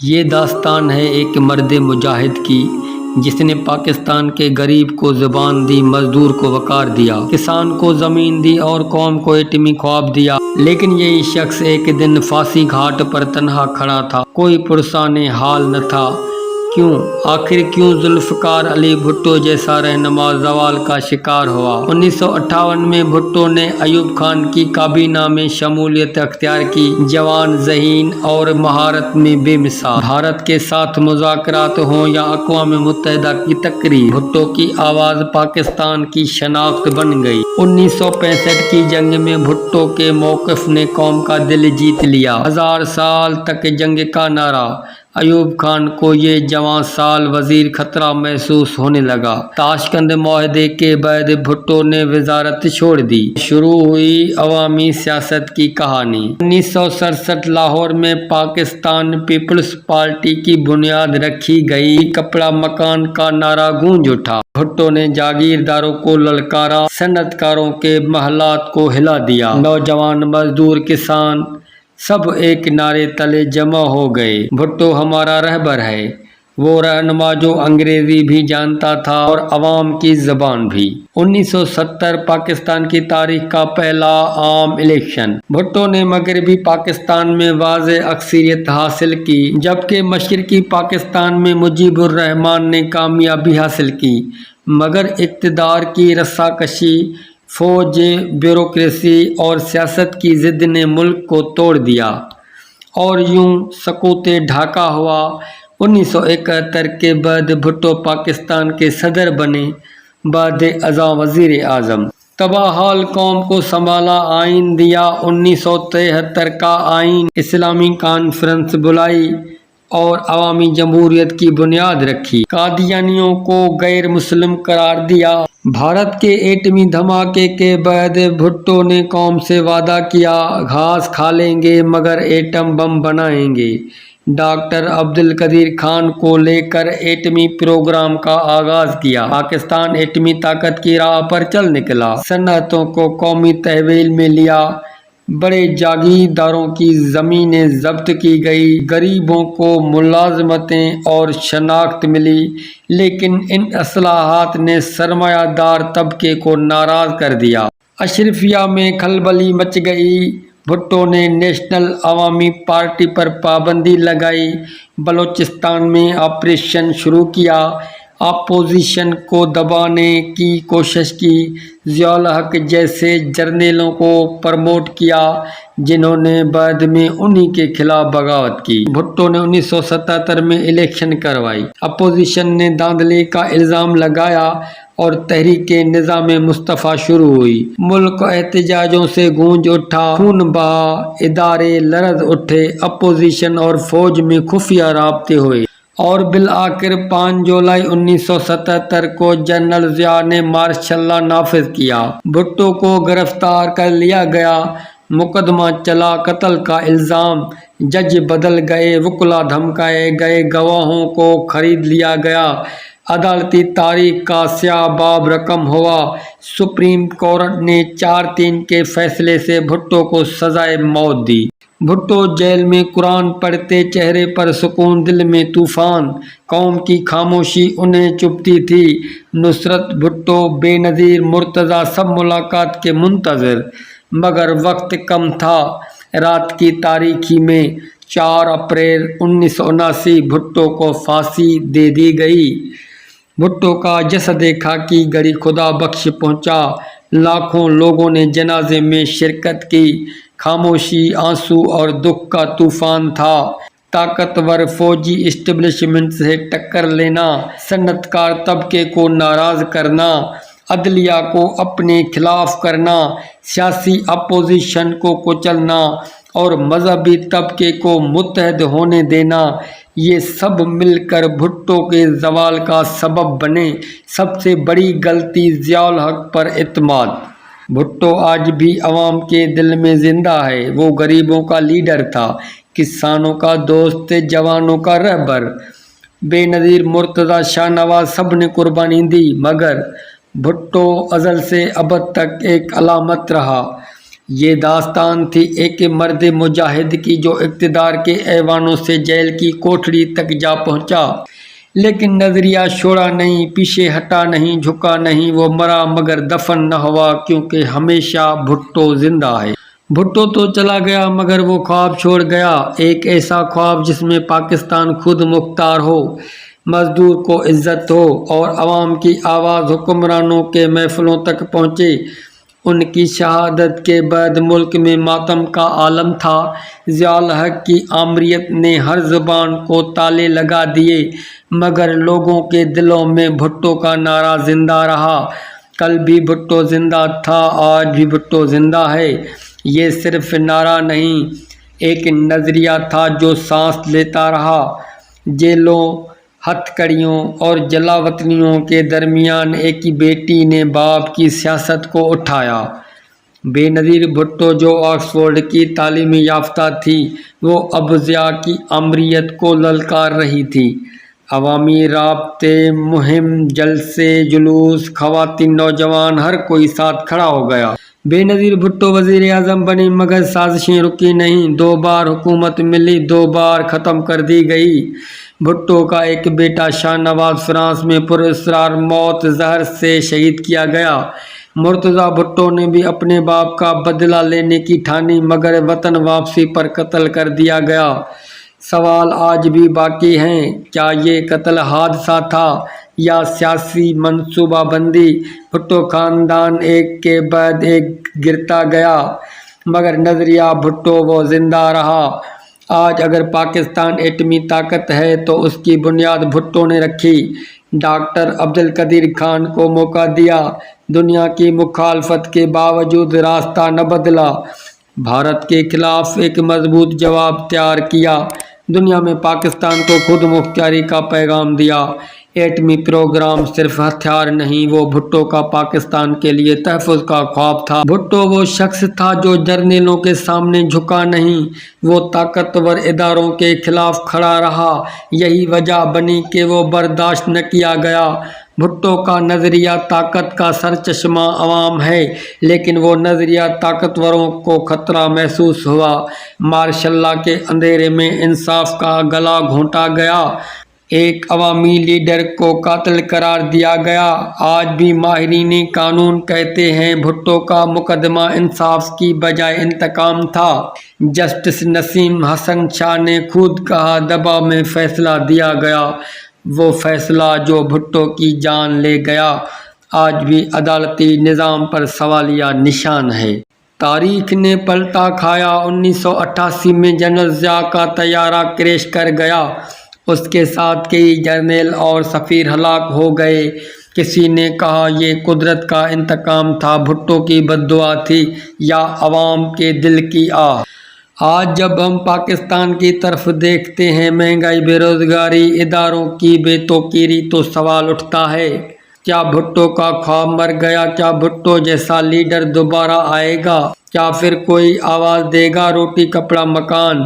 یہ داستان ہے ایک مرد مجاہد کی جس نے پاکستان کے غریب کو زبان دی، مزدور کو وقار دیا، کسان کو زمین دی اور قوم کو ایٹمی خواب دیا۔ لیکن یہی شخص ایک دن پھانسی گھاٹ پر تنہا کھڑا تھا، کوئی پرسان حال نہ تھا۔ آخر کیوں ذوالفقار علی بھٹو جیسا رہنما زوال کا شکار ہوا؟ 1958 میں بھٹو نے ایوب خان کی کابینہ میں شمولیت اختیار کی۔ جوان، ذہین اور مہارت میں بے مثال۔ بھارت کے ساتھ مذاکرات ہوں یا اقوام متحدہ کی تقریر، بھٹو کی آواز پاکستان کی شناخت بن گئی۔ 1965 کی جنگ میں بھٹو کے موقف نے قوم کا دل جیت لیا۔ 1000 سال تک جنگ کا نعرہ۔ ایوب خان کو یہ جوان سال وزیر خطرہ محسوس ہونے لگا۔ تاشقند معاہدے کے بعد بھٹو نے وزارت چھوڑ دی۔ شروع ہوئی عوامی سیاست کی کہانی۔ 1967 لاہور میں پاکستان پیپلز پارٹی کی بنیاد رکھی گئی۔ کپڑا مکان کا نعرہ گونج اٹھا۔ بھٹو نے جاگیرداروں کو للکارا، صنعت کاروں کے محلات کو ہلا دیا۔ نوجوان، مزدور، کسان سب ایک نعرے تلے جمع ہو گئے، بھٹو ہمارا رہبر ہے، وہ رہنما جو انگریزی بھی جانتا تھا اور عوام کی زبان بھی۔ 1970 پاکستان کی تاریخ کا پہلا عام الیکشن۔ بھٹو نے مغربی پاکستان میں واضح اکثریت حاصل کی، جبکہ مشرقی پاکستان میں مجیب الرحمان نے کامیابی حاصل کی، مگر اقتدار کی رساکشی، فوج، بیوروکریسی اور سیاست کی ضد نے ملک کو توڑ دیا اور یوں سقوط ڈھاکہ ہوا۔ 1971 کے بعد بھٹو پاکستان کے صدر بنے، بعد ازاں وزیر اعظم۔ تباہ حال قوم کو سنبھالا، آئین دیا۔ 1973 کا آئین، اسلامی کانفرنس بلائی اور عوامی جمہوریت کی بنیاد رکھی۔ قادیانیوں کو غیر مسلم قرار دیا۔ بھارت کے ایٹمی دھماکے کے بعد بھٹو نے قوم سے وعدہ کیا، گھاس کھا لیں گے مگر ایٹم بم بنائیں گے۔ ڈاکٹر عبدالقدیر خان کو لے کر ایٹمی پروگرام کا آغاز کیا۔ پاکستان ایٹمی طاقت کی راہ پر چل نکلا۔ صنعتوں کو قومی تحویل میں لیا، بڑے جاگیرداروں کی زمینیں ضبط کی گئی، غریبوں کو ملازمتیں اور شناخت ملی، لیکن ان اصلاحات نے سرمایہ دار طبقے کو ناراض کر دیا۔ اشرفیہ میں کھلبلی مچ گئی۔ بھٹو نے نیشنل عوامی پارٹی پر پابندی لگائی، بلوچستان میں آپریشن شروع کیا، اپوزیشن کو دبانے کی کوشش کی، ضیاء الحق جیسے جرنیلوں کو پروموٹ کیا جنہوں نے بعد میں انہی کے خلاف بغاوت کی۔ بھٹو نے 1977 میں الیکشن کروائی، اپوزیشن نے دھاندلی کا الزام لگایا اور تحریک نظام مصطفیٰ شروع ہوئی۔ ملک احتجاجوں سے گونج اٹھا، خون بہا، ادارے لرز اٹھے، اپوزیشن اور فوج میں خفیہ رابطے ہوئے اور بالآخر 5 جولائی 1977 کو جنرل ضیاء نے مارشل لا نافذ کیا۔ بھٹو کو گرفتار کر لیا گیا، مقدمہ چلا، قتل کا الزام، جج بدل گئے، وکلا دھمکائے گئے، گواہوں کو خرید لیا گیا، عدالتی تاریخ کا سیاہ باب رقم ہوا۔ سپریم کورٹ نے 4-3 کے فیصلے سے بھٹو کو سزائے موت دی۔ بھٹو جیل میں قرآن پڑھتے، چہرے پر سکون، دل میں طوفان، قوم کی خاموشی انہیں چبھتی تھی۔ نصرت بھٹو، بے نظیر، مرتضیٰ سب ملاقات کے منتظر، مگر وقت کم تھا۔ رات کی تاریکی میں 4 اپریل 1979 بھٹو کو پھانسی دے دی گئی۔ بھٹو کا جسد خاکی گڑی خدا بخش پہنچا، لاکھوں لوگوں نے جنازے میں شرکت کی۔ خاموشی، آنسو اور دکھ کا طوفان تھا۔ طاقتور فوجی اسٹیبلشمنٹ سے ٹکر لینا، صنعت کار طبقے کو ناراض کرنا، عدلیہ کو اپنے خلاف کرنا، سیاسی اپوزیشن کو کچلنا اور مذہبی طبقے کو متحد ہونے دینا، یہ سب مل کر بھٹو کے زوال کا سبب بنے۔ سب سے بڑی غلطی ضیاء الحق پر اعتماد۔ بھٹو آج بھی عوام کے دل میں زندہ ہے۔ وہ غریبوں کا لیڈر تھا، کسانوں کا دوست، جوانوں کا رہبر۔ بے نظیر، مرتضیٰ، شاہ نواز سب نے قربانی دی، مگر بھٹو ازل سے ابد تک ایک علامت رہا۔ یہ داستان تھی ایک مرد مجاہد کی جو اقتدار کے ایوانوں سے جیل کی کوٹڑی تک جا پہنچا، لیکن نظریہ چھوڑا نہیں، پیچھے ہٹا نہیں، جھکا نہیں۔ وہ مرا مگر دفن نہ ہوا، کیونکہ ہمیشہ بھٹو زندہ ہے۔ بھٹو تو چلا گیا مگر وہ خواب چھوڑ گیا، ایک ایسا خواب جس میں پاکستان خود مختار ہو، مزدور کو عزت ہو اور عوام کی آواز حکمرانوں کے محفلوں تک پہنچے۔ ان کی شہادت کے بعد ملک میں ماتم کا عالم تھا۔ ضیاء الحق کی آمریت نے ہر زبان کو تالے لگا دیے، مگر لوگوں کے دلوں میں بھٹو کا نعرہ زندہ رہا۔ کل بھی بھٹو زندہ تھا، آج بھی بھٹو زندہ ہے۔ یہ صرف نعرہ نہیں، ایک نظریہ تھا جو سانس لیتا رہا۔ جیلوں، ہتھ کڑیوں اور جلاوطنیوں کے درمیان ایک ہی بیٹی نے باپ کی سیاست کو اٹھایا۔ بے نظیر بھٹو جو آکسفورڈ کی تعلیم یافتہ تھی، وہ اب ضیاء کی آمریت کو للکار رہی تھی۔ عوامی رابطے، مہم، جلسے، جلوس، خواتین، نوجوان، ہر کوئی ساتھ کھڑا ہو گیا۔ بے نظیر بھٹو وزیر اعظم بنے مگر سازشیں رکی نہیں۔ 2 بار حکومت ملی، 2 بار ختم کر دی گئی۔ بھٹو کا ایک بیٹا شاہ نواز فرانس میں پراسرار موت زہر سے شہید کیا گیا۔ مرتضیٰ بھٹو نے بھی اپنے باپ کا بدلہ لینے کی ٹھانی، مگر وطن واپسی پر قتل کر دیا گیا۔ سوال آج بھی باقی ہیں، کیا یہ قتل حادثہ تھا یا سیاسی منصوبہ بندی؟ بھٹو خاندان ایک کے بعد ایک گرتا گیا، مگر نظریہ بھٹو وہ زندہ رہا۔ آج اگر پاکستان ایٹمی طاقت ہے تو اس کی بنیاد بھٹو نے رکھی۔ ڈاکٹر عبدالقدیر خان کو موقع دیا، دنیا کی مخالفت کے باوجود راستہ نہ بدلا، بھارت کے خلاف ایک مضبوط جواب تیار کیا، دنیا میں پاکستان کو خود مختاری کا پیغام دیا۔ ایٹمی پروگرام صرف ہتھیار نہیں، وہ بھٹو کا پاکستان کے لیے تحفظ کا خواب تھا۔ بھٹو وہ شخص تھا جو جرنیلوں کے سامنے جھکا نہیں، وہ طاقتور اداروں کے خلاف کھڑا رہا۔ یہی وجہ بنی کہ وہ برداشت نہ کیا گیا۔ بھٹو کا نظریہ طاقت کا سرچشمہ عوام ہے، لیکن وہ نظریہ طاقتوروں کو خطرہ محسوس ہوا۔ مارشل لا کے اندھیرے میں انصاف کا گلا گھونٹا گیا، ایک عوامی لیڈر کو قاتل قرار دیا گیا۔ آج بھی ماہرین قانون کہتے ہیں بھٹو کا مقدمہ انصاف کی بجائے انتقام تھا۔ جسٹس نسیم حسن شاہ نے خود کہا، دباؤ میں فیصلہ دیا گیا، وہ فیصلہ جو بھٹو کی جان لے گیا۔ آج بھی عدالتی نظام پر سوالیہ نشان ہے۔ تاریخ نے پلٹا کھایا۔ 1988 میں جنرل ضیاء کا طیارہ کریش کر گیا، اس کے ساتھ کئی جرنیل اور سفیر ہلاک ہو گئے۔ کسی نے کہا یہ قدرت کا انتقام تھا، بھٹو کی بددعا تھی یا عوام کے دل کی آہ۔ آج جب ہم پاکستان کی طرف دیکھتے ہیں، مہنگائی، بے روزگاری، اداروں کی بے توقیری، تو سوال اٹھتا ہے، کیا بھٹو کا خواب مر گیا؟ کیا بھٹو جیسا لیڈر دوبارہ آئے گا؟ کیا پھر کوئی آواز دے گا، روٹی کپڑا مکان؟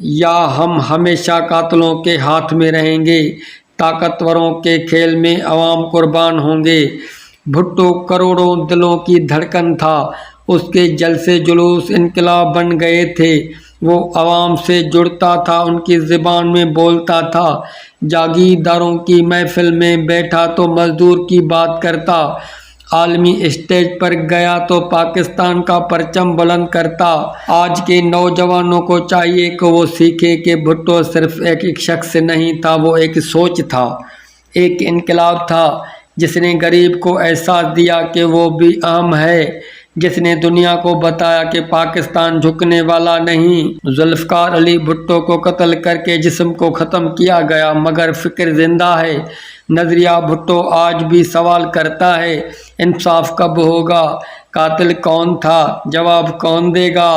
یا ہم ہمیشہ قاتلوں کے ہاتھ میں رہیں گے؟ طاقتوروں کے کھیل میں عوام قربان ہوں گے۔ بھٹو کروڑوں دلوں کی دھڑکن تھا، اس کے جلسے جلوس انقلاب بن گئے تھے۔ وہ عوام سے جڑتا تھا، ان کی زبان میں بولتا تھا، جاگیرداروں کی محفل میں بیٹھا تو مزدور کی بات کرتا، عالمی اسٹیج پر گیا تو پاکستان کا پرچم بلند کرتا۔ آج کے نوجوانوں کو چاہیے کہ وہ سیکھیں کہ بھٹو صرف ایک شخص نہیں تھا، وہ ایک سوچ تھا، ایک انقلاب تھا، جس نے غریب کو احساس دیا کہ وہ بھی اہم ہے، جس نے دنیا کو بتایا کہ پاکستان جھکنے والا نہیں۔ ذوالفقار علی بھٹو کو قتل کر کے جسم کو ختم کیا گیا، مگر فکر زندہ ہے۔ نظریہ بھٹو آج بھی سوال کرتا ہے، انصاف کب ہوگا؟ قاتل کون تھا؟ جواب کون دے گا؟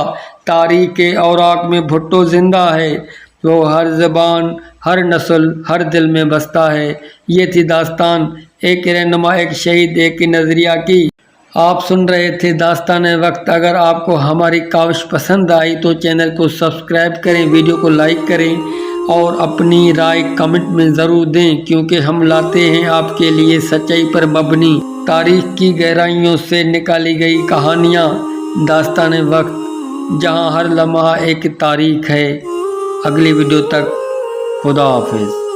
تاریخ کے اوراق میں بھٹو زندہ ہے، وہ ہر زبان، ہر نسل، ہر دل میں بستا ہے۔ یہ تھی داستان، ایک رہنما، ایک شہید، ایک نظریہ کی۔ آپ سن رہے تھے داستان وقت۔ اگر آپ کو ہماری کاوش پسند آئی تو چینل کو سبسکرائب کریں، ویڈیو کو لائک کریں اور اپنی رائے کمنٹ میں ضرور دیں، کیونکہ ہم لاتے ہیں آپ کے لیے سچائی پر مبنی، تاریخ کی گہرائیوں سے نکالی گئی کہانیاں۔ داستان وقت جہاں ہر لمحہ ایک تاریخ ہے۔ اگلی ویڈیو تک خدا حافظ۔